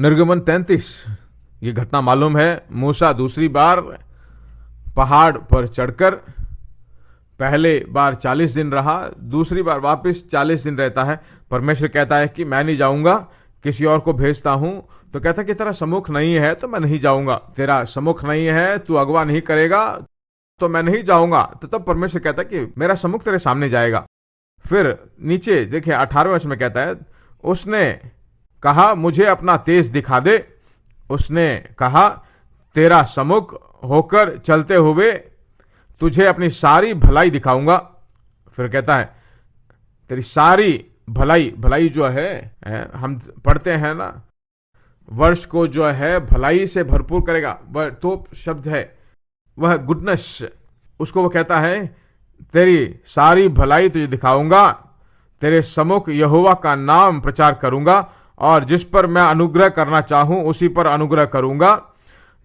निर्गमन 33। ये घटना मालूम है। मूसा दूसरी बार पहाड़ पर चढ़कर पहले बार 40 दिन रहा, दूसरी बार वापस 40 दिन रहता है। परमेश्वर कहता है कि मैं नहीं जाऊंगा, किसी और को भेजता हूं। तो कहता है कि तेरा सम्मुख नहीं है तो मैं नहीं जाऊंगा, तेरा सम्मुख नहीं है, तू अगवा नहीं करेगा तो मैं नहीं जाऊंगा। तो तब परमेश्वर कहता है कि मेरा सम्मुख तेरे सामने जाएगा। फिर नीचे देखिए 18वें वचन में कहता है, उसने कहा मुझे अपना तेज दिखा दे। उसने कहा तेरा सम्मुख होकर चलते हुए तुझे अपनी सारी भलाई दिखाऊंगा। फिर कहता है तेरी सारी भलाई, भलाई जो है हम पढ़ते हैं ना, वर्ष को जो है भलाई से भरपूर करेगा, वह तो शब्द है, वह गुडनेस, उसको वो कहता है तेरी सारी भलाई तुझे दिखाऊंगा, तेरे सम्मुख यहोवा का नाम प्रचार करूंगा, और जिस पर मैं अनुग्रह करना चाहूं उसी पर अनुग्रह करूंगा,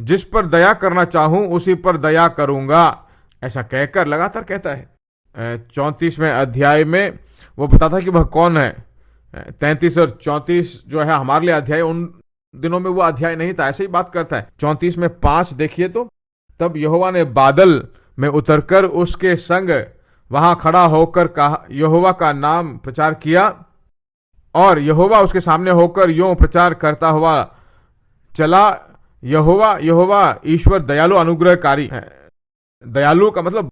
जिस पर दया करना चाहूं उसी पर दया करूंगा। ऐसा कहकर लगातार कहता है। 34वें अध्याय में वो बताता है कि वह कौन है। 33 और 34 जो है हमारे लिए अध्याय, उन दिनों में वो अध्याय नहीं था, ऐसे ही बात करता है। 34 में 5 देखिए तो, तब यहोवा ने बादल में उतरकर उसके संग वहां खड़ा होकर कहा, यहोवा का नाम प्रचार किया, और यहोवा उसके सामने होकर यूं प्रचार करता हुआ चला, यहोवा यहोवा ईश्वर दयालु अनुग्रहकारी है। दयालु का मतलब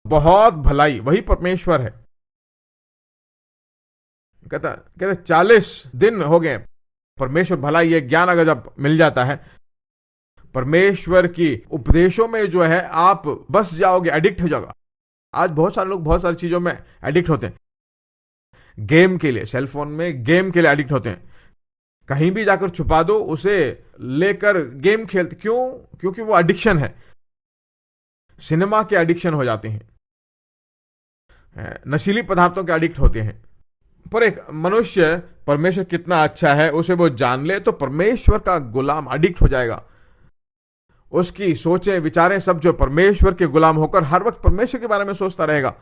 बहुत भलाई, वही परमेश्वर है। कहता 40 दिन हो गए। परमेश्वर भला, ये ज्ञान अगर जब मिल जाता है परमेश्वर की उपदेशों में जो है, आप बस जाओगे, एडिक्ट हो जाओगे। आज बहुत सारे लोग बहुत सारी चीजों में एडिक्ट होते हैं। गेम के लिए, सेलफोन में गेम के लिए एडिक्ट होते हैं। कहीं भी जाकर छुपा दो उसे, लेकर गेम खेलते। क्यों? क्योंकि वो एडिक्शन है। सिनेमा के एडिक्शन हो जाते हैं, नशीली पदार्थों के एडिक्ट होते हैं। पर एक मनुष्य परमेश्वर कितना अच्छा है उसे वो जान ले तो परमेश्वर का गुलाम एडिक्ट हो जाएगा। उसकी सोचें विचारें सब जो परमेश्वर के गुलाम होकर हर वक्त परमेश्वर के बारे में सोचता रहेगा।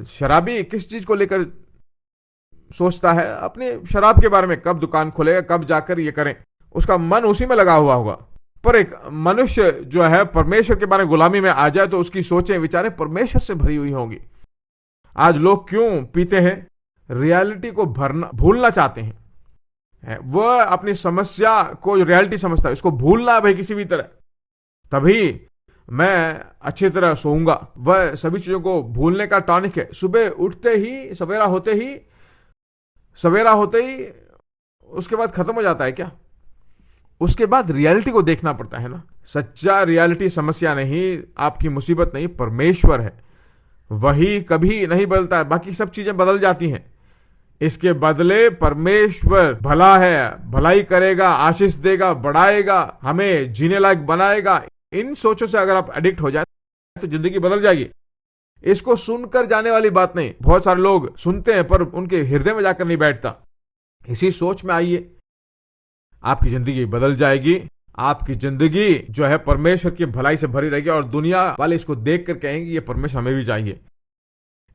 शराबी किस चीज को लेकर सोचता है? अपने शराब के बारे में, कब दुकान खोलेगा, कब जाकर ये करें, उसका मन उसी में लगा हुआ होगा। पर एक मनुष्य जो है परमेश्वर के बारे में गुलामी में आ जाए तो उसकी सोचें विचारें परमेश्वर से भरी हुई होंगी। आज लोग क्यों पीते हैं? रियलिटी को भूलना चाहते हैं। वह अपनी समस्या को रियलिटी समझता है, इसको भूलना है भाई किसी भी तरह, तभी मैं अच्छी तरह सोऊंगा। वह सभी चीजों को भूलने का टॉनिक है। सुबह उठते ही, सवेरा होते ही उसके बाद खत्म हो जाता है क्या? उसके बाद रियलिटी को देखना पड़ता है ना। सच्चा रियलिटी समस्या नहीं, आपकी मुसीबत नहीं, परमेश्वर है। वही कभी नहीं बदलता है, बाकी सब चीजें बदल जाती हैं। इसके बदले परमेश्वर भला है, भलाई करेगा, आशीष देगा, बढ़ाएगा, हमें जीने लायक बनाएगा। इन सोचों से अगर आप एडिक्ट हो जाए तो जिंदगी बदल जाएगी। इसको सुनकर जाने वाली बात नहीं। बहुत सारे लोग सुनते हैं पर उनके हृदय में जाकर नहीं बैठता। इसी सोच में आइए, आपकी जिंदगी बदल जाएगी। आपकी जिंदगी जो है परमेश्वर की भलाई से भरी रहेगी, और दुनिया वाले इसको देखकर कहेंगे ये परमेश्वर हमें भी चाहिए।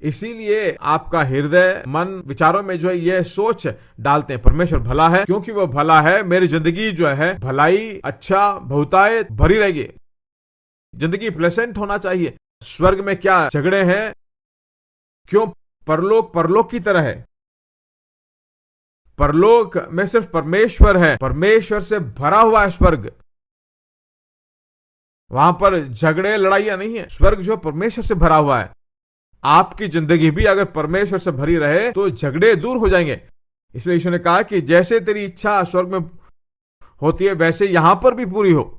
इसीलिए आपका हृदय, मन, विचारों में जो है ये सोच डालते हैं परमेश्वर भला है, क्योंकि वो भला है। मेरी जिंदगी जो है भलाई, अच्छा, बहुतायत भरी रहेगी। जिंदगी प्लेसेंट होना चाहिए। स्वर्ग में क्या झगड़े हैं? क्यों? परलोक परलोक की तरह है। परलोक में सिर्फ परमेश्वर है, परमेश्वर से भरा हुआ है स्वर्ग। वहां पर झगड़े, लड़ाइयां नहीं है। स्वर्ग जो परमेश्वर से भरा हुआ है। आपकी जिंदगी भी अगर परमेश्वर से भरी रहे तो झगड़े दूर हो जाएंगे। इसलिए यीशु ने कहा कि जैसे तेरी इच्छा स्वर्ग में होती है वैसे यहां पर भी पूरी हो।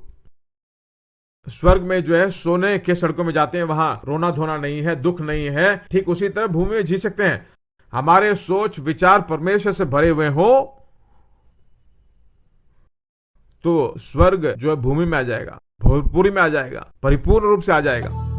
स्वर्ग में जो है सोने के सड़कों में जाते हैं, वहां रोना धोना नहीं है, दुख नहीं है। ठीक उसी तरह भूमि में जी सकते हैं। हमारे सोच विचार परमेश्वर से भरे हुए हो तो स्वर्ग जो है भूमि में आ जाएगा, भोजपुरी में आ जाएगा, परिपूर्ण रूप से आ जाएगा।